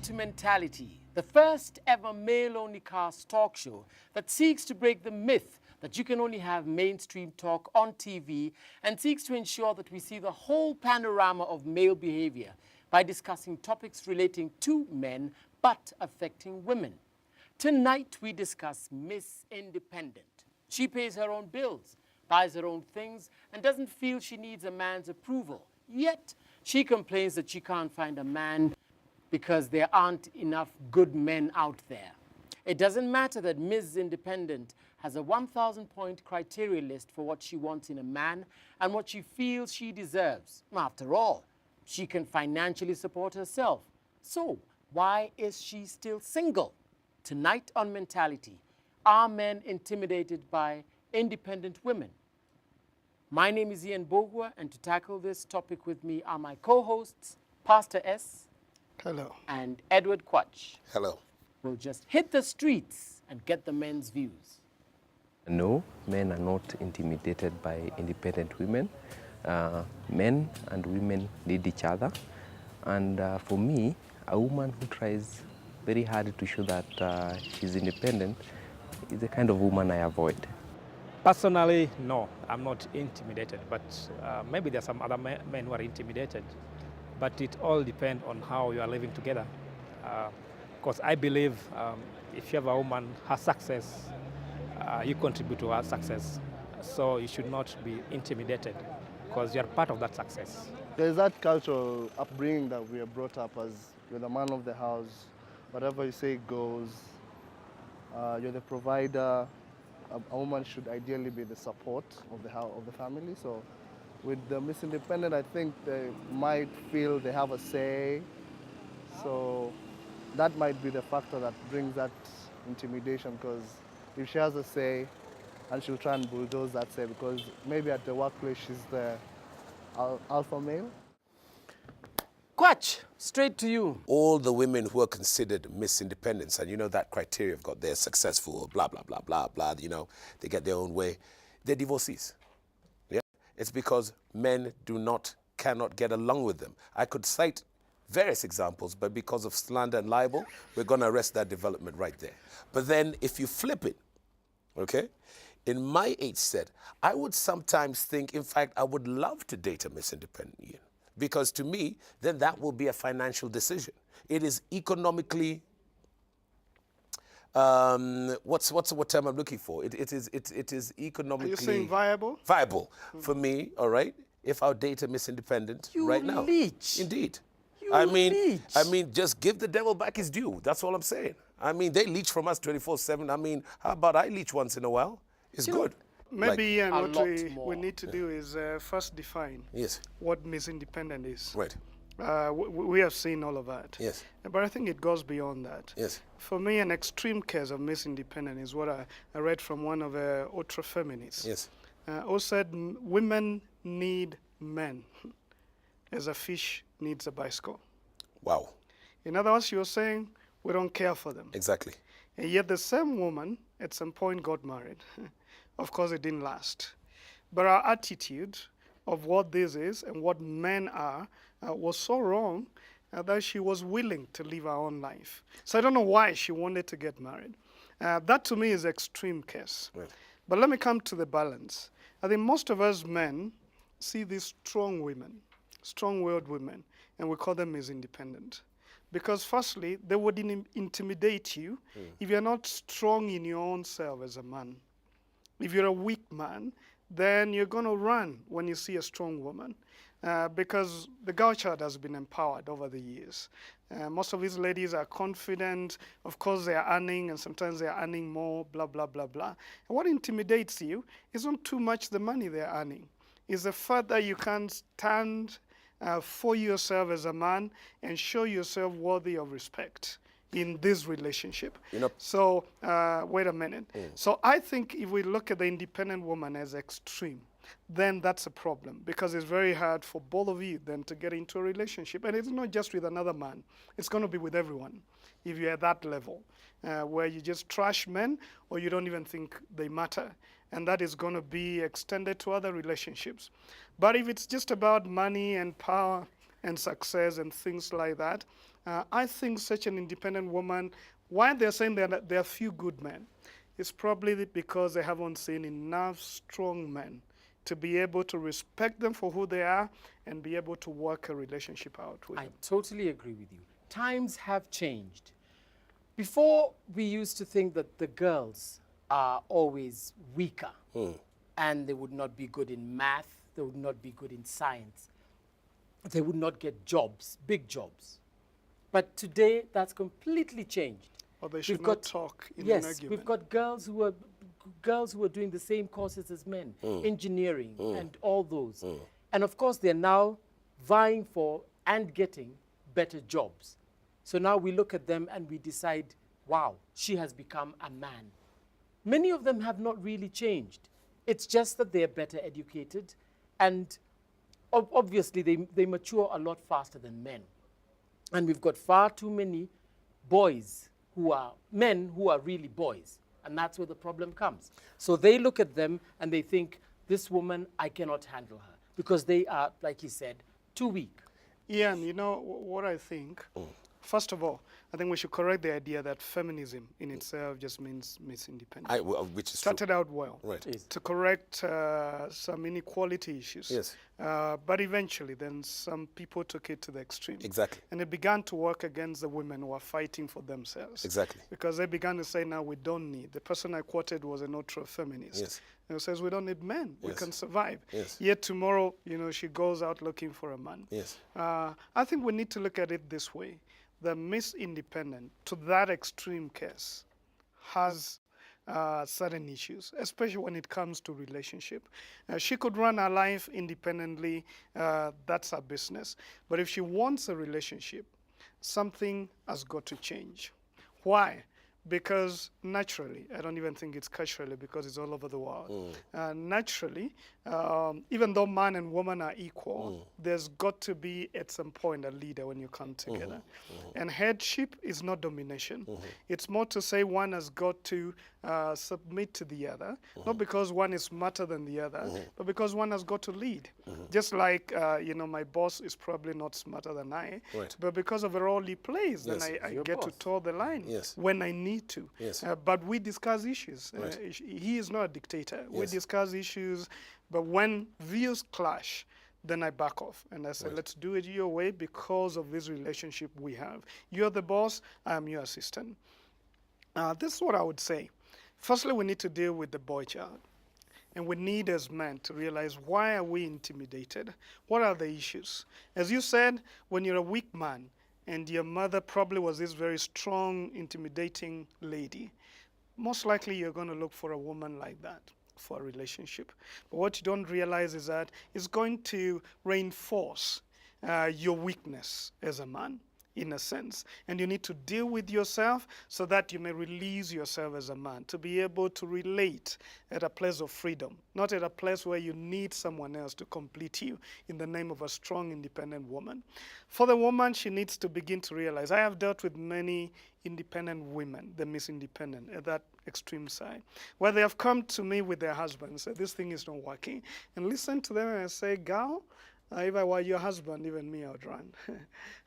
to Mentality, the first ever male-only cast talk show that seeks to break the myth that you can only have mainstream talk on TV and seeks to ensure that we see the whole panorama of male behavior by discussing topics relating to men but affecting women. Tonight we discuss Miss Independent. She pays her own bills, buys her own things, and doesn't feel she needs a man's approval. Yet she complains that she can't find a man because there aren't enough good men out there. It doesn't matter that Ms. Independent has a 1,000-point criteria list for what she wants in a man and what she feels she deserves. After all, she can financially support herself. So why is she still single? Tonight on Mentality, are men intimidated by independent women? My name is Ian Bogwa, and to tackle this topic with me are my co-hosts, Pastor S. Hello. And Edward Quach. Hello. We'll just hit the streets and get the men's views. No, men are not intimidated by independent women. Men and women need each other. And for me, a woman who tries very hard to show that she's independent is the kind of woman I avoid. Personally, no, I'm not intimidated, but maybe there's some other men who are intimidated. But it all depends on how you are living together. Because I believe if you have a woman, her success, you contribute to her success. So you should not be intimidated because you're part of that success. There's that cultural upbringing that we are brought up as you're the man of the house, whatever you say goes, you're the provider. A woman should ideally be the support of the family. So with the Miss Independent, I think they might feel they have a say. So that might be the factor that brings that intimidation, because if she has a say, and she'll try and bulldoze that say, because maybe at the workplace she's the alpha male. Quach, straight to you. All the women who are considered Miss Independence, and you know that criteria have got they're successful, blah, blah, blah, blah, blah, you know, they get their own way, they're divorcees. Yeah? It's because men cannot get along with them. I could cite various examples, but because of slander and libel, we're going to arrest that development right there. But then if you flip it, okay, in my age set, I would sometimes think, in fact, I would love to date a Miss Independent Ian. Because to me, then that will be a financial decision. It is economically, what's the term I'm looking for? It is economically... Are you saying viable? Viable for me, all right, if I'll date a Miss Independent right now. Leech. Indeed. You I leech. mean, just give the devil back his due. That's all I'm saying. I mean, they leech from us 24/7. I mean, how about I leech once in a while? It's good. Maybe Like, what we need to do is first define what Miss Independent is. Right. We have seen all of that. Yes. But I think it goes beyond that. Yes. For me, an extreme case of Miss Independent is what I read from one of the ultra-feminists. Yes. Who said women need men as a fish needs a bicycle. Wow. In other words, you're saying we don't care for them. Exactly. And yet the same woman at some point got married. Of course, it didn't last. But our attitude of what this is and what men are was so wrong that she was willing to live her own life. So I don't know why she wanted to get married. That to me is extreme case. Right. But let me come to the balance. I think most of us men see these strong women, strong-willed women, and we call them as independent. Because firstly, they would intimidate you if you're not strong in your own self as a man. If you're a weak man, then you're going to run when you see a strong woman because the girl child has been empowered over the years. Most of these ladies are confident. Of course, they are earning, and sometimes they are earning more, blah, blah, blah, blah. And what intimidates you is not too much the money they're earning. It's the fact that you can't stand for yourself as a man and show yourself worthy of respect in this relationship. So, wait a minute. So I think if we look at the independent woman as extreme, then that's a problem, because it's very hard for both of you then to get into a relationship. And it's not just with another man. It's going to be with everyone if you're at that level where you just trash men or you don't even think they matter. And that is going to be extended to other relationships. But if it's just about money and power and success and things like that, I think such an independent woman, why they're saying that there are few good men, it's probably because they haven't seen enough strong men to be able to respect them for who they are and be able to work a relationship out with I them. totally agree with you. Times have changed. Before, we used to think that the girls are always weaker and they would not be good in math, they would not be good in science, they would not get jobs, big jobs. But today, that's completely changed. Or they should We've not got- talk in an Yes, argument. we've got girls who are doing the same courses as men, engineering and all those. And of course, they're now vying for and getting better jobs. So now we look at them and we decide, wow, she has become a man. Many of them have not really changed. It's just that they're better educated and obviously they mature a lot faster than men. And we've got far too many boys who are men who are really boys. And that's where the problem comes. So they look at them and they think, this woman, I cannot handle her. Because they are, like he said, too weak. Ian, you know what I think? First of all, I think we should correct the idea that feminism in itself just means Miss Independent. Which is Started true. out well. Right. Yes. To correct some inequality issues. Yes. But eventually, then some people took it to the extreme. Exactly. And it began to work against the women who are fighting for themselves. Exactly. Because they began to say, now we don't need. The person I quoted was an ultra-feminist. Yes. And it says, we don't need men. We Yes. can survive. Yes. Yet tomorrow, she goes out looking for a man. Yes. I think we need to look at it this way. The Miss Independent, to that extreme case, has certain issues, especially when it comes to relationship. She could run her life independently, that's her business. But if she wants a relationship, something has got to change. Why? Because naturally, I don't even think it's culturally because it's all over the world. Naturally, even though man and woman are equal, there's got to be at some point a leader when you come together. And headship is not domination. It's more to say one has got to submit to the other, not because one is smarter than the other, but because one has got to lead. Just like, my boss is probably not smarter than I, Right. but because of the role he plays, Yes. then I Your get to boss. toe the line Yes. when I need to. Yes. But we discuss issues. Right. He is not a dictator. We Yes. discuss issues, but when views clash, then I back off and I say, let's do it your way because of this relationship we have. You're the boss, I'm your assistant. This is what I would say. Firstly, we need to deal with the boy child. And we need as men to realize, why are we intimidated? What are the issues? As you said, when you're a weak man and your mother probably was this very strong, intimidating lady, most likely you're going to look for a woman like that for a relationship. But what you don't realize is that it's going to reinforce your weakness as a man, in a sense. And you need to deal with yourself so that you may release yourself as a man, to be able to relate at a place of freedom, not at a place where you need someone else to complete you in the name of a strong, independent woman. For the woman, she needs to begin to realize, I have dealt with many independent women, the Miss Independent, at that extreme side, where they have come to me with their husbands, say, this thing is not working, and listen to them and say, girl, if I were your husband, even me, I would run.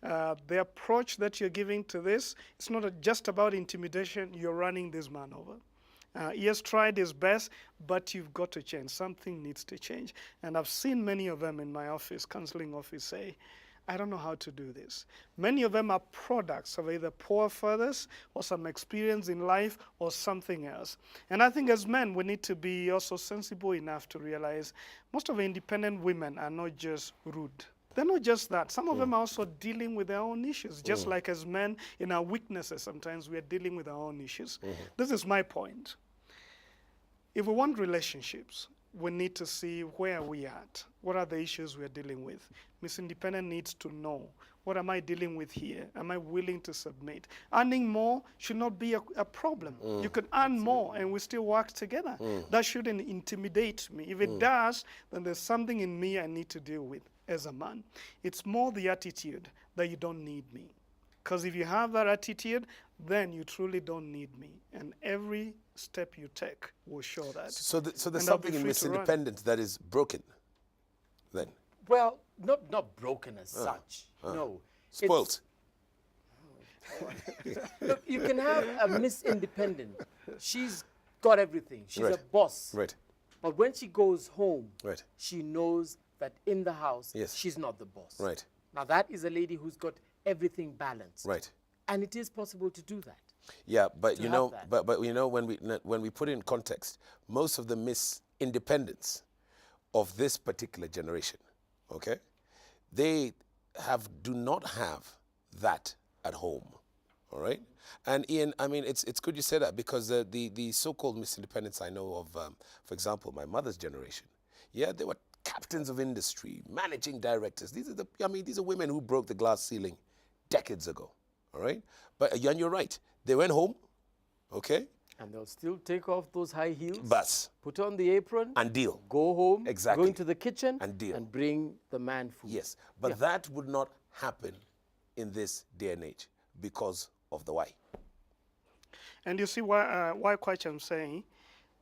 The approach that you're giving to this, it's not just about intimidation. You're running this man over. He has tried his best, but you've got to change. Something needs to change. And I've seen many of them in my office, counseling office, say, I don't know how to do this. Many of them are products of either poor fathers or some experience in life or something else. And I think as men, we need to be also sensible enough to realize most of the independent women are not just rude. They're not just that. Some of them are also dealing with their own issues. Just like as men, in our weaknesses, sometimes we are dealing with our own issues. This is my point. If we want relationships, we need to see where are we at. What are the issues we're dealing with? Miss Independent needs to know, what am I dealing with here? Am I willing to submit? Earning more should not be a problem. You can earn more and we still work together. That shouldn't intimidate me. If it does, then there's something in me I need to deal with as a man. It's more the attitude that you don't need me. Because if you have that attitude, then you truly don't need me. And every step you take will show that. So there's And I'll be something in free Miss to run. Independent that is broken, then? Well, not broken as such. No. It's- Spoilt. Look, you can have a Miss Independent. She's got everything. She's Right. a boss. Right. But when she goes home, Right. she knows that in the house, Yes. she's not the boss. Right. Now, that is a lady who's got everything balanced. Right. And it is possible to do that. Yeah, but to you have know, that. but you know, when we put it in context, most of the Miss Independents of this particular generation, okay, they do not have that at home, all right. And Ian, I mean, it's good you said that, because the so-called Miss Independents I know of, for example, my mother's generation, yeah, they were captains of industry, managing directors. These are women who broke the glass ceiling decades ago, all right. But and you're right, they went home, okay, And they'll still take off those high heels, bus put on the apron, and deal. go home, Exactly. go into the kitchen, And deal. and bring the man food. Yes, but that would not happen in this day and age because of the why. And you see why quite I'm saying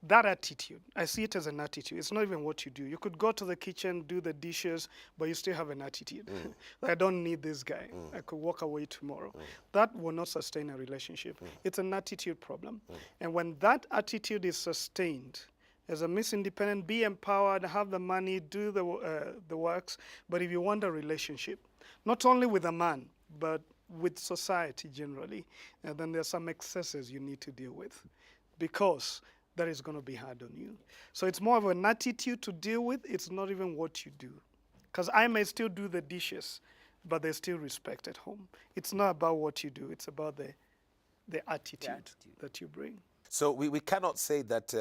that attitude, I see it as an attitude. It's not even what you do. You could go to the kitchen, do the dishes, but you still have an attitude. I don't need this guy. I could walk away tomorrow. That will not sustain a relationship. It's an attitude problem. And when that attitude is sustained, as a Miss Independent, be empowered, have the money, do the works. But if you want a relationship, not only with a man, but with society generally, then there's some excesses you need to deal with, because that is going to be hard on you. So it's more of an attitude to deal with. It's not even what you do. Because I may still do the dishes, but there's still respect at home. It's not about what you do. It's about the attitude that you bring. So we cannot say that,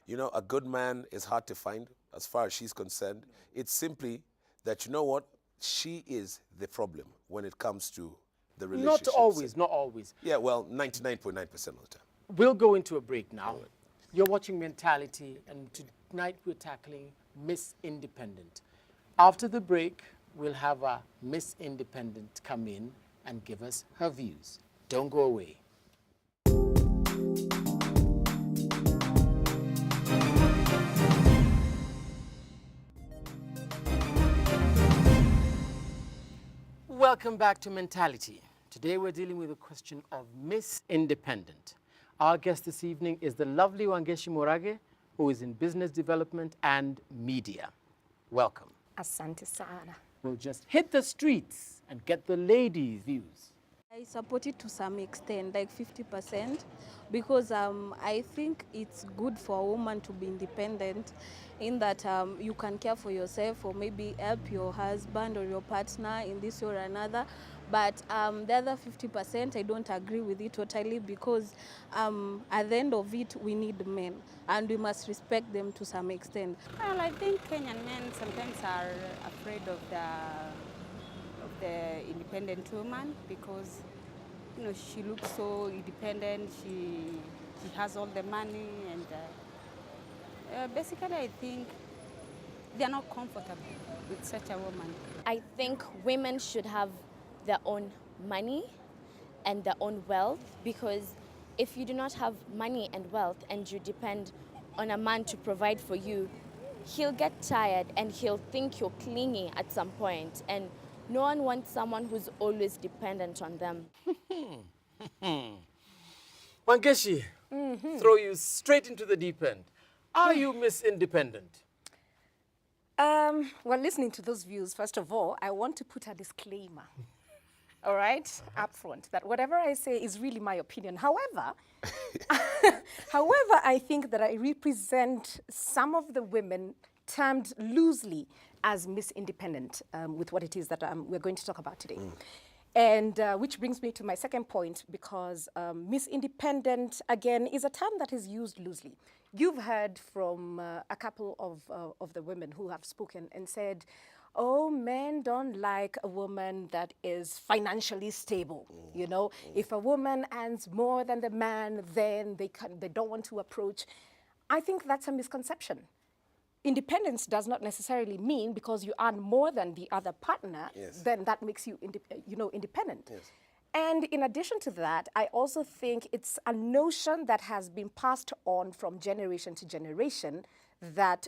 you know, a good man is hard to find as far as she's concerned. It's simply that, you know what, she is the problem when it comes to the relationship. Not always, not always. Yeah, well, 99.9% of the time. We'll go into a break now. You're watching Mentality, and tonight we're tackling Miss Independent. After the break, we'll have a Miss Independent come in and give us her views. Don't go away. Welcome back to Mentality. Today we're dealing with the question of Miss Independent. Our guest this evening is the lovely Wangeshi Morage, who is in business development and media. Welcome. Asante sana. We'll just hit the streets and get the ladies' views. I support it to some extent, like 50%, because I think it's good for a woman to be independent in that you can care for yourself or maybe help your husband or your partner in this way or another. But the other 50%, I don't agree with it totally, because at the end of it, we need men and we must respect them to some extent. Well, I think Kenyan men sometimes are afraid of the independent woman, because you know she looks so independent. She has all the money, and basically I think they are not comfortable with such a woman. I think women should have their own money and their own wealth, because if you do not have money and wealth and you depend on a man to provide for you, he'll get tired and he'll think you're clingy at some point, and no one wants someone who's always dependent on them. Wangeshi, throw you straight into the deep end. Are you Miss Independent? Well, listening to those views, first of all, I want to put a disclaimer, all right, up front, that whatever I say is really my opinion. However, I think that I represent some of the women termed loosely as Miss Independent with what it is that we're going to talk about today. And which brings me to my second point, because Miss Independent, again, is a term that is used loosely. You've heard from a couple of the women who have spoken and said, oh, men don't like a woman that is financially stable. You know, if a woman earns more than the man, then they don't want to approach. I think that's a misconception. Independence does not necessarily mean because you earn more than the other partner, then that makes you, independent. Yes. And in addition to that, I also think it's a notion that has been passed on from generation to generation that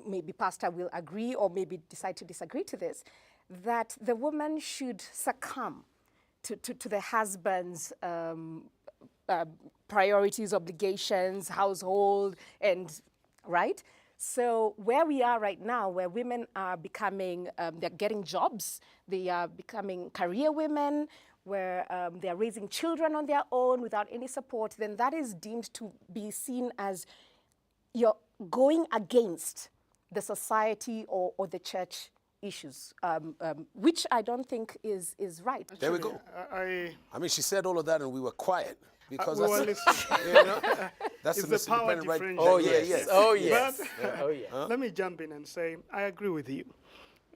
maybe Pastor will agree or maybe decide to disagree to this, that the woman should succumb to the husband's priorities, obligations, household, and right. So where we are right now, where women are becoming, they're getting jobs, they are becoming career women, where they're raising children on their own without any support, then that is deemed to be seen as you're going against the society or the church issues, which I don't think is right. There we go. I I mean, she said all of that and we were quiet because we that's, were listening. you know, that's It's the the power independent right. differential. Oh, Yes. yes. Oh, yes. But Oh, yes. let me jump in and say I agree with you.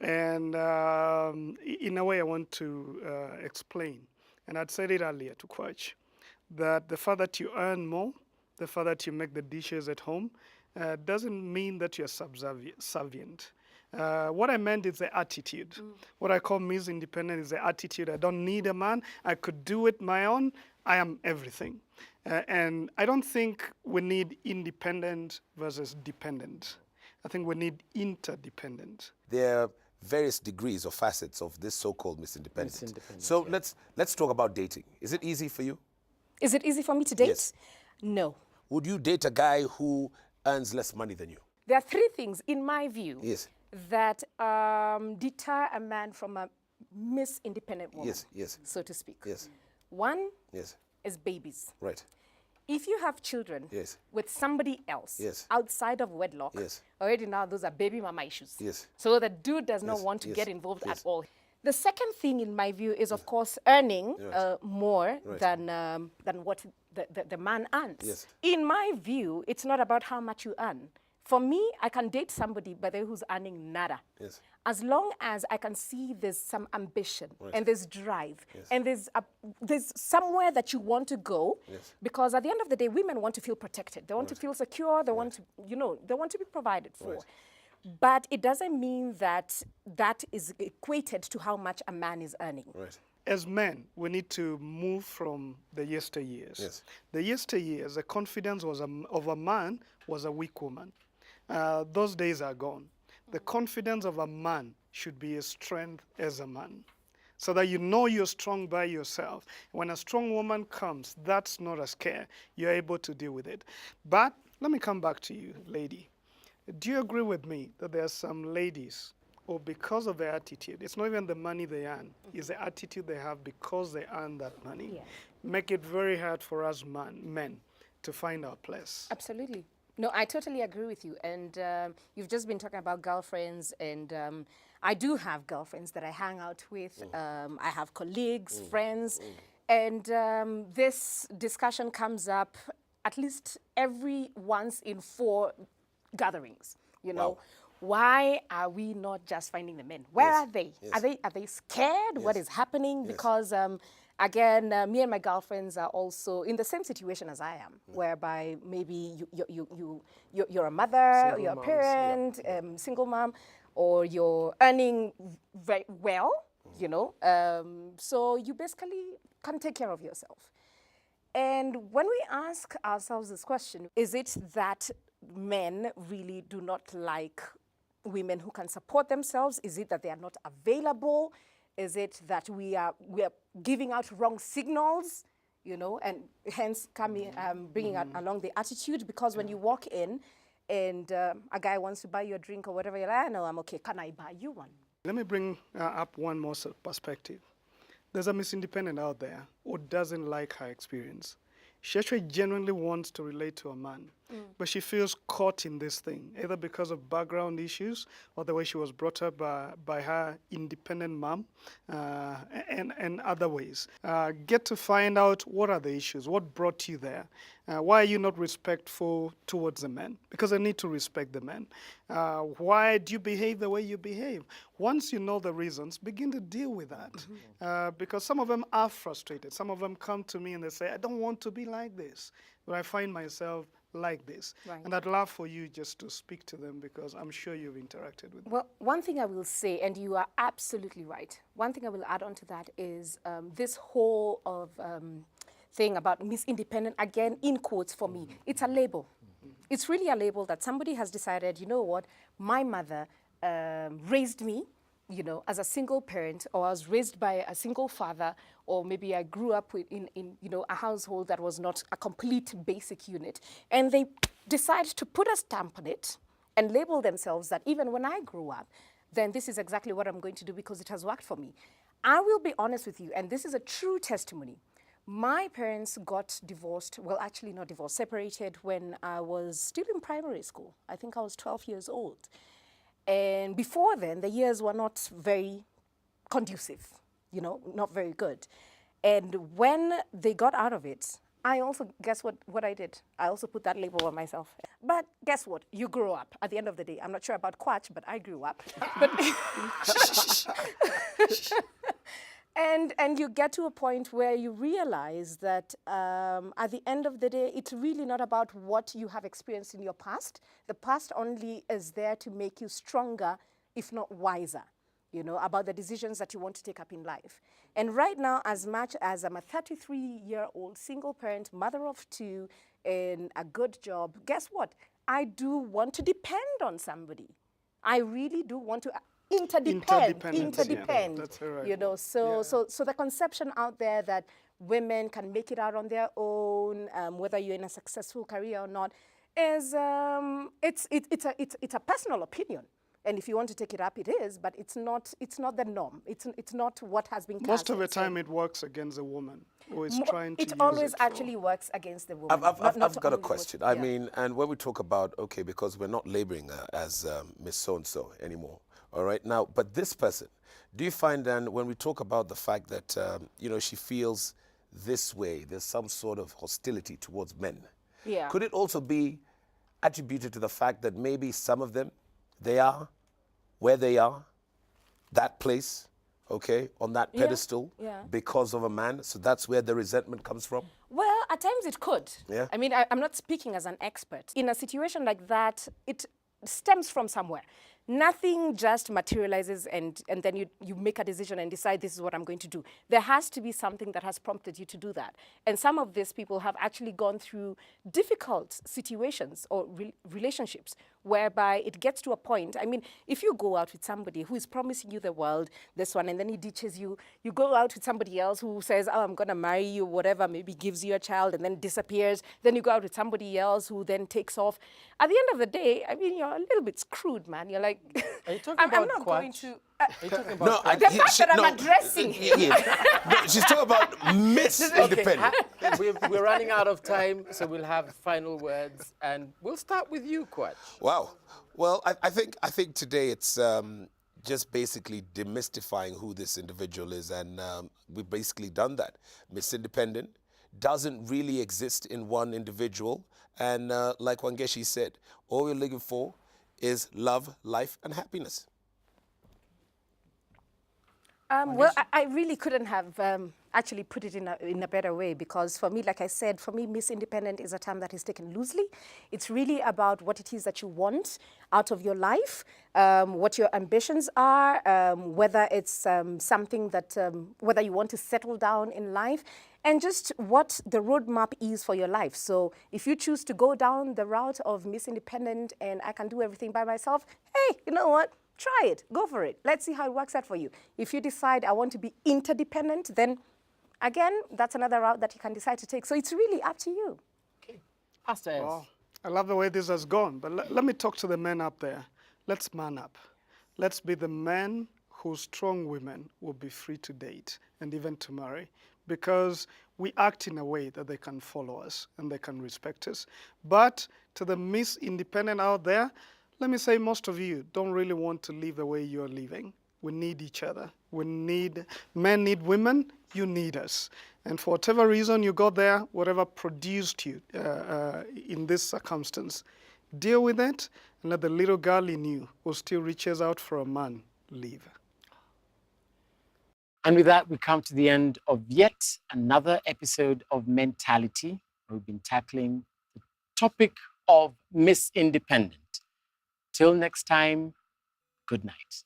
And in a way, I want to explain, and I'd said it earlier to Kwach, that the fact that you earn more, the fact that you make the dishes at home, doesn't mean that you're subservient. What I meant is the attitude. What I call Miss Independent is the attitude. I don't need a man. I could do it my own. I am everything. And I don't think we need independent versus dependent. I think we need interdependent. There are various degrees or facets of this so-called Miss Independent. Miss Independent, So yeah. let's talk about dating. Is it easy for you? Is it easy for me to date? Yes. No. Would you date a guy who earns less money than you? There are three things, in my view, Yes. that deter a man from a Miss Independent woman, Yes, yes. so to speak. Yes. One Yes. is babies. Right. If you have children Yes. with somebody else Yes. outside of wedlock, Yes. already now those are baby mama issues. Yes. So the dude does not Yes, want to yes, get involved yes. at all. The second thing, in my view, is of course earning Right. more Right. than what the man earns. Yes. In my view, it's not about how much you earn. For me, I can date somebody, by the way, who's earning nada. Yes. As long as I can see there's some ambition and there's drive Yes. and there's somewhere that you want to go, Yes. because at the end of the day, women want to feel protected. They want to feel secure. They want to, they want to be provided for. Right. But it doesn't mean that that is equated to how much a man is earning. Right. As men, we need to move from the yesteryears. Yes. The yesteryears, the confidence of a man was a weak woman. Those days are gone. The confidence of a man should be a strength as a man, so that you know you're strong by yourself. When a strong woman comes, that's not a scare. You're able to deal with it. But let me come back to you, lady. Do you agree with me that there are some ladies, or because of their attitude, it's not even the money they earn, it's the attitude they have because they earn that money, Yeah. make it very hard for us men to find our place? Absolutely. No, I totally agree with you. And you've just been talking about girlfriends, and I do have girlfriends that I hang out with. I have colleagues, friends, and this discussion comes up at least every once in 4 gatherings. You know, Wow. why are we not just finding the men? Where Yes, are they? yes. Are they scared? What Yes, is happening? yes. Because again, me and my girlfriends are also in the same situation as I am, whereby maybe you're a mother, Single you're a moms, parent, single mom, or you're earning very well, so you basically can take care of yourself. And when we ask ourselves this question, is it that men really do not like women who can support themselves? Is it that they are not available? Is it that we are giving out wrong signals, and hence bringing out along the attitude? Because when you walk in and a guy wants to buy you a drink or whatever, you're like, no, I'm okay. Can I buy you one? Let me bring up one more perspective. There's a Miss Independent out there who doesn't like her experience. She actually genuinely wants to relate to a man, but she feels caught in this thing, either because of background issues or the way she was brought up by her independent mom and other ways. Get to find out what are the issues, what brought you there. Why are you not respectful towards the men? Because I need to respect the men. Why do you behave the way you behave? Once you know the reasons, begin to deal with that. Because some of them are frustrated. Some of them come to me and they say, I don't want to be like this, but I find myself like this. Right. And I'd love for you just to speak to them because I'm sure you've interacted with them. Well, one thing I will say, and you are absolutely right, one thing I will add on to that is this whole of thing about Miss Independent, again, in quotes for me, it's a label. It's really a label that somebody has decided, you know what, my mother raised me, you know, as a single parent, or I was raised by a single father, or maybe I grew up in you know, a household that was not a complete basic unit, and they decide to put a stamp on it and label themselves that even when I grew up, then this is exactly what I'm going to do because it has worked for me. I will be honest with you, and this is a true testimony. My parents got divorced, well, actually not divorced, separated when I was still in primary school. I think I was 12 years old. And before then, the years were not very conducive, you know, not very good. And when they got out of it, I also, guess what I did? I also put that label on myself. But guess what? You grow up at the end of the day. I'm not sure about Quach, but I grew up. But and you get to a point where you realize that at the end of the day, it's really not about what you have experienced in your past. The past only is there to make you stronger, if not wiser, you know, about the decisions that you want to take up in life. And right now, as much as I'm a 33-year-old single parent, mother of two, in a good job, guess what? I do want to depend on somebody. I really do want to interdepend. That's right. You know, so the conception out there that women can make it out on their own, whether you're in a successful career or not, is it's a personal opinion. And if you want to take it up, it is, but it's not the norm. It's not what has been cast. Most of the time, it works against a woman who is trying to use it always actually works against the woman. I've got a question. I mean, and when we talk about, okay, because we're not labeling her as Miss So-and-so anymore, all right? Now, but this person, do you find then when we talk about the fact that, you know, she feels this way, there's some sort of hostility towards men. Yeah. Could it also be attributed to the fact that maybe some of them, they are where they are, that place, okay, on that pedestal because of a man? So that's where the resentment comes from? Well, at times it could. Yeah. I mean, I'm not speaking as an expert. In a situation like that, it stems from somewhere. Nothing just materializes and then you make a decision and decide this is what I'm going to do. There has to be something that has prompted you to do that. And some of these people have actually gone through difficult situations or relationships whereby it gets to a point. I mean, if you go out with somebody who is promising you the world, this one, and then he ditches you, you go out with somebody else who says, oh, I'm going to marry you, whatever, maybe gives you a child and then disappears. Then you go out with somebody else who then takes off. At the end of the day, I mean, you're a little bit screwed, man. You're like, are you talking about I'm not going to... Are you talking about the fact that I'm addressing him. No, she's talking about Miss Independent. We're running out of time, so we'll have final words, and we'll start with you, Quach. Wow. Well, I think today it's just basically demystifying who this individual is, and we've basically done that. Miss Independent doesn't really exist in one individual, and like Wangeshi said, all we're looking for is love, life, and happiness. Well, I really couldn't have actually put it in a better way, because for me, like I said, for me, Miss Independent is a term that is taken loosely. It's really about what it is that you want out of your life, what your ambitions are, whether it's something that, whether you want to settle down in life, and just what the roadmap is for your life. So if you choose to go down the route of Miss Independent and I can do everything by myself, hey, you know what? Try it. Go for it. Let's see how it works out for you. If you decide I want to be interdependent, then again, that's another route that you can decide to take. So it's really up to you. Okay. Pastor S. Wow. I love the way this has gone. But let me talk to the men up there. Let's man up. Let's be the men whose strong women will be free to date and even to marry, because we act in a way that they can follow us and they can respect us. But to the Miss Independent out there, let me say most of you don't really want to live the way you're living. We need each other. Men need women, you need us. And for whatever reason you got there, whatever produced you in this circumstance, deal with it and let the little girl in you who still reaches out for a man live. And with that, we come to the end of yet another episode of Mentality. We've been tackling the topic of Miss Independent. Till next time, good night.